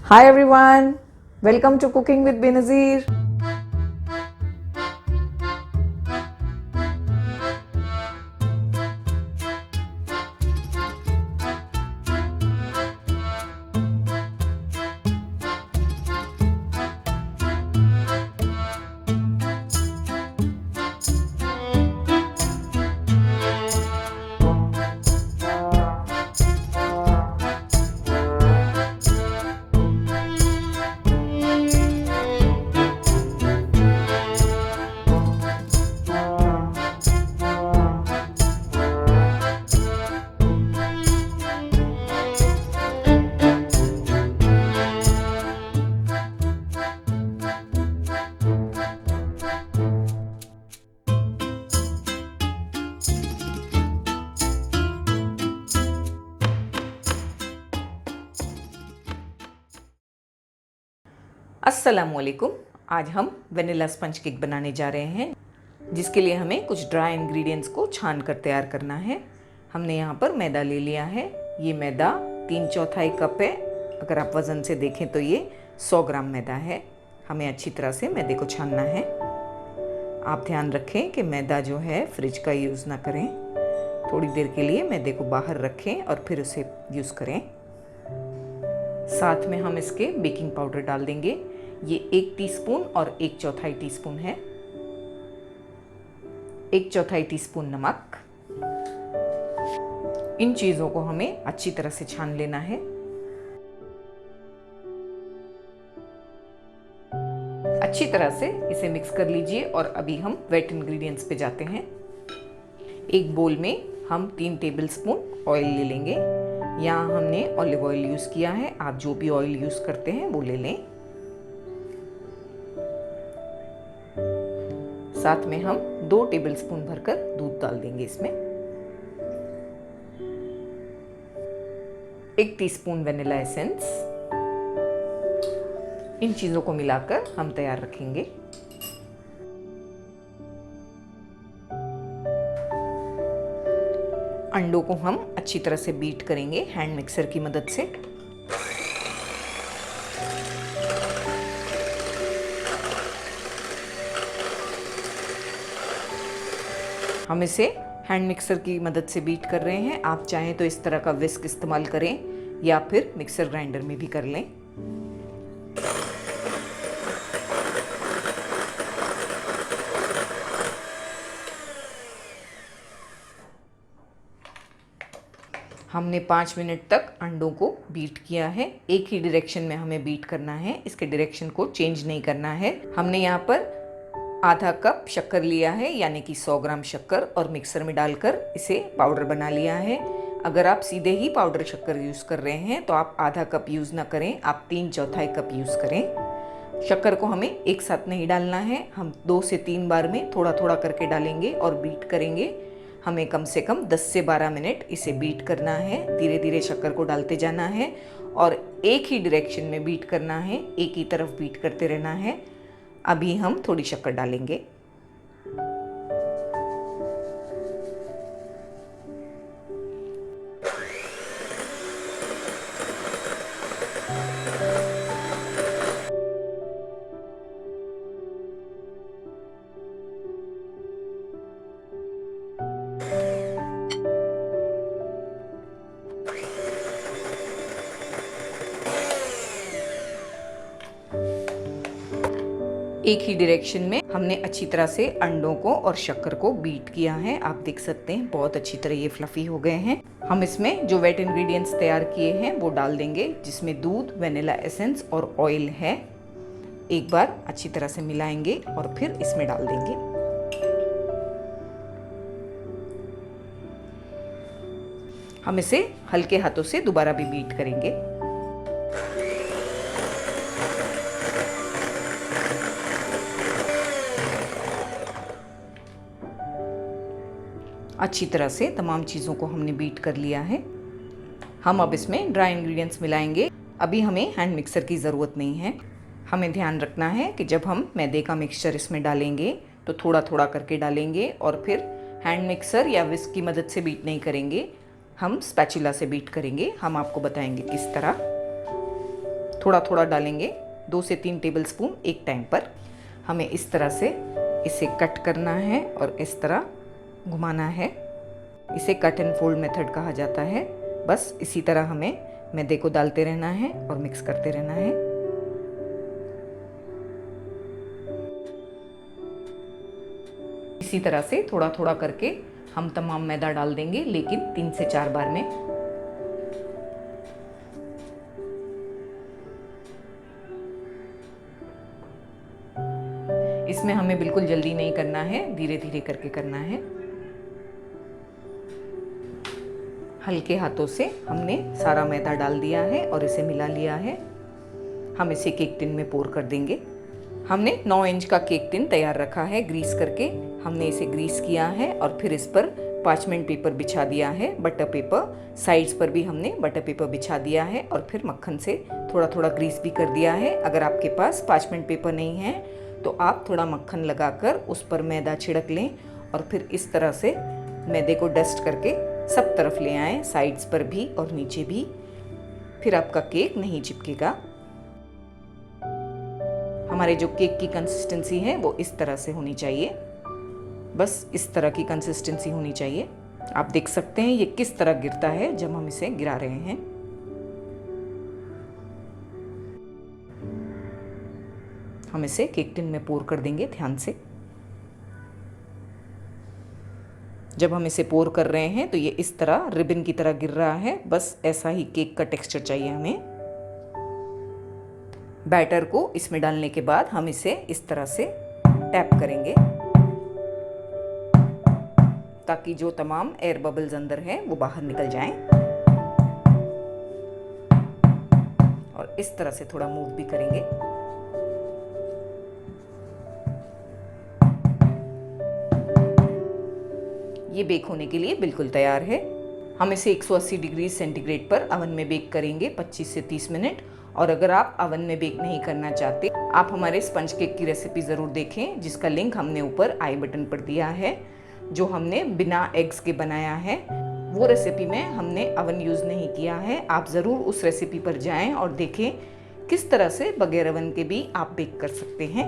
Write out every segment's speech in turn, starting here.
Hi everyone, welcome to Cooking with Benazir. अस्सलामुअलैकुम। आज हम वेनिला स्पंज केक बनाने जा रहे हैं, जिसके लिए हमें कुछ ड्राई इंग्रेडिएंट्स को छान कर तैयार करना है। हमने यहाँ पर मैदा ले लिया है। ये मैदा 3/4 कप है। अगर आप वज़न से देखें तो ये 100 ग्राम मैदा है। हमें अच्छी तरह से मैदे को छानना है। आप ध्यान रखें कि मैदा जो है फ्रिज का यूज़ ना करें। थोड़ी देर के लिए मैदे को बाहर रखें और फिर उसे यूज़ करें। साथ में हम इसके बेकिंग पाउडर डाल देंगे। ये 1 टीस्पून और 1/4 टीस्पून है। 1/4 टीस्पून नमक। इन चीज़ों को हमें अच्छी तरह से छान लेना है। अच्छी तरह से इसे मिक्स कर लीजिए और अभी हम वेट इंग्रेडिएंट्स पे जाते हैं। एक बोल में हम 3 टेबलस्पून ऑयल ले लेंगे। यहाँ हमने ऑलिव ऑयल यूज़ किया है। आप जो भी ऑयल यूज़ करते हैं वो ले लें। साथ में हम 2 टेबलस्पून भरकर दूध डाल देंगे इसमें। 1 टीस्पून वेनिला एसेंस। इन चीज़ों को मिलाकर हम तैयार रखेंगे। अंडों को हम अच्छी तरह से बीट करेंगे हैंड मिक्सर की मदद से। हम इसे हैंड मिक्सर की मदद से बीट कर रहे हैं। आप चाहें तो इस तरह का विस्क इस्तेमाल करें या फिर मिक्सर ग्राइंडर में भी कर लें। हमने 5 मिनट तक अंडों को बीट किया है। एक ही डायरेक्शन में हमें बीट करना है, इसके डायरेक्शन को चेंज नहीं करना है। हमने यहाँ पर आधा कप शक्कर लिया है, यानी कि 100 ग्राम शक्कर, और मिक्सर में डालकर इसे पाउडर बना लिया है। अगर आप सीधे ही पाउडर शक्कर यूज़ कर रहे हैं तो आप आधा कप यूज़ ना करें, आप 3/4 कप यूज़ करें। शक्कर को हमें एक साथ नहीं डालना है। हम 2 से 3 बार में थोड़ा थोड़ा करके डालेंगे और बीट करेंगे। हमें कम से कम 10 से 12 मिनट इसे बीट करना है। धीरे धीरे शक्कर को डालते जाना है और एक ही डायरेक्शन में बीट करना है, एक ही तरफ बीट करते रहना है। अभी हम थोड़ी शक्कर डालेंगे। एक ही डायरेक्शन में हमने अच्छी तरह से अंडों को और शक्कर को बीट किया है। आप देख सकते हैं बहुत अच्छी तरह ये फ्लफी हो गए हैं। हम इसमें जो वेट इंग्रेडिएंट्स तैयार किए हैं वो डाल देंगे, जिसमें दूध, वेनिला एसेंस और ऑयल है। एक बार अच्छी तरह से मिलाएंगे और फिर इसमें डाल देंगे। हम इसे हल्के हाथों से दोबारा भी बीट करेंगे। अच्छी तरह से तमाम चीज़ों को हमने बीट कर लिया है। हम अब इसमें ड्राई इंग्रेडिएंट्स मिलाएंगे। अभी हमें हैंड मिक्सर की ज़रूरत नहीं है। हमें ध्यान रखना है कि जब हम मैदे का मिक्सचर इसमें डालेंगे तो थोड़ा थोड़ा करके डालेंगे और फिर हैंड मिक्सर या विस्क की मदद से बीट नहीं करेंगे, हम स्पैचुला से बीट करेंगे। हम आपको बताएंगे किस तरह। थोड़ा थोड़ा डालेंगे, 2 से 3 टेबलस्पून एक टाइम पर। हमें इस तरह से इसे कट करना है और इस तरह घुमाना है। इसे कट एंड फोल्ड मेथड कहा जाता है। बस इसी तरह हमें मैदे को डालते रहना है और मिक्स करते रहना है। इसी तरह से थोड़ा थोड़ा करके हम तमाम मैदा डाल देंगे, लेकिन 3 से 4 बार में। इसमें हमें बिल्कुल जल्दी नहीं करना है, धीरे धीरे करके करना है। हल्के हाथों से हमने सारा मैदा डाल दिया है और इसे मिला लिया है। हम इसे केक टिन में पोर कर देंगे। हमने 9 इंच का केक टिन तैयार रखा है ग्रीस करके। हमने इसे ग्रीस किया है और फिर इस पर पार्चमेंट पेपर बिछा दिया है, बटर पेपर। साइड्स पर भी हमने बटर पेपर बिछा दिया है और फिर मक्खन से थोड़ा थोड़ा ग्रीस भी कर दिया है। अगर आपके पास पार्चमेंट पेपर नहीं है तो आप थोड़ा मक्खन लगाकर उस पर मैदा छिड़क लें और फिर इस तरह से मैदे को डस्ट करके सब तरफ ले आएं, साइड्स पर भी और नीचे भी। फिर आपका केक नहीं चिपकेगा। हमारे जो केक की कंसिस्टेंसी है वो इस तरह से होनी चाहिए। बस इस तरह की कंसिस्टेंसी होनी चाहिए। आप देख सकते हैं ये किस तरह गिरता है जब हम इसे गिरा रहे हैं। हम इसे केक टिन में पोर कर देंगे ध्यान से। जब हम इसे पोर कर रहे हैं तो ये इस तरह रिबन की तरह गिर रहा है। बस ऐसा ही केक का टेक्सचर चाहिए हमें। बैटर को इसमें डालने के बाद हम इसे इस तरह से टैप करेंगे ताकि जो तमाम एयर बबल्स अंदर हैं वो बाहर निकल जाएं। और इस तरह से थोड़ा मूव भी करेंगे। ये बेक होने के लिए बिल्कुल तैयार है। हम इसे 180 डिग्री सेंटीग्रेड पर अवन में बेक करेंगे 25 से 30 मिनट। और अगर आप अवन में बेक नहीं करना चाहते, आप हमारे स्पंज केक की रेसिपी ज़रूर देखें, जिसका लिंक हमने ऊपर आई बटन पर दिया है, जो हमने बिना एग्स के बनाया है। वो रेसिपी में हमने अवन यूज़ नहीं किया है। आप ज़रूर उस रेसिपी पर जाएं और देखें किस तरह से बगैर अवन के भी आप बेक कर सकते हैं।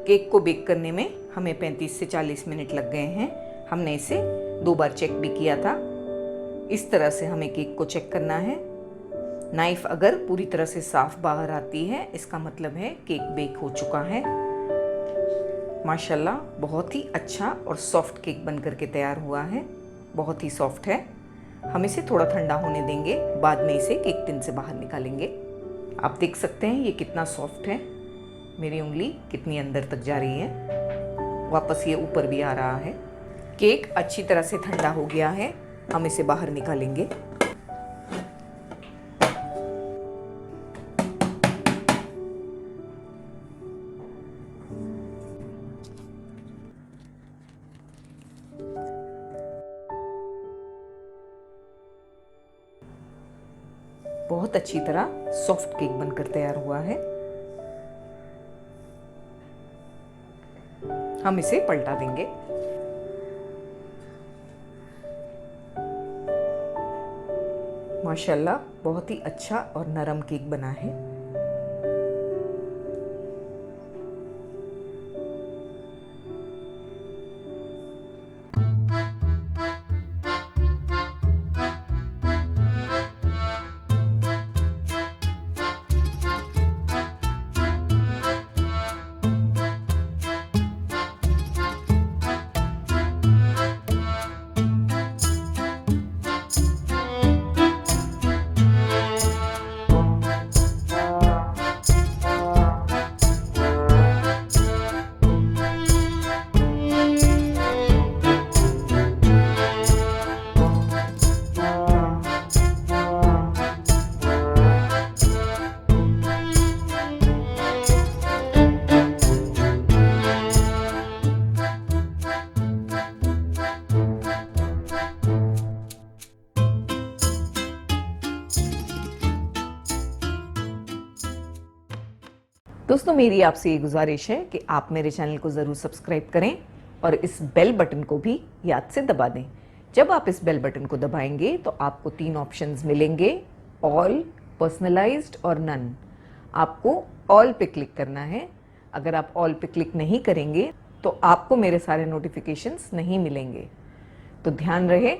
केक को बेक करने में हमें 35 से 40 मिनट लग गए हैं। हमने इसे 2 बार चेक भी किया था। इस तरह से हमें केक को चेक करना है। नाइफ अगर पूरी तरह से साफ बाहर आती है, इसका मतलब है केक बेक हो चुका है। माशाल्लाह बहुत ही अच्छा और सॉफ्ट केक बन करके तैयार हुआ है। बहुत ही सॉफ्ट है। हम इसे थोड़ा ठंडा होने देंगे, बाद में इसे केक टिन से बाहर निकालेंगे। आप देख सकते हैं ये कितना सॉफ्ट है। मेरी उंगली कितनी अंदर तक जा रही है। वापस ये ऊपर भी आ रहा है। केक अच्छी तरह से ठंडा हो गया है। हम इसे बाहर निकालेंगे। बहुत अच्छी तरह सॉफ्ट केक बनकर तैयार हुआ है। हम इसे पलटा देंगे। माशाल्लाह बहुत ही अच्छा और नरम केक बना है। दोस्तों मेरी आपसे ये गुजारिश है कि आप मेरे चैनल को ज़रूर सब्सक्राइब करें और इस बेल बटन को भी याद से दबा दें, जब आप इस बेल बटन को दबाएंगे तो आपको 3 ऑप्शंस मिलेंगे, ऑल, पर्सनलाइज्ड और नन। आपको ऑल पे क्लिक करना है। अगर आप ऑल पे क्लिक नहीं करेंगे तो आपको मेरे सारे नोटिफिकेशंस नहीं मिलेंगे। तो ध्यान रहे,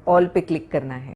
ऑल पे क्लिक करना है।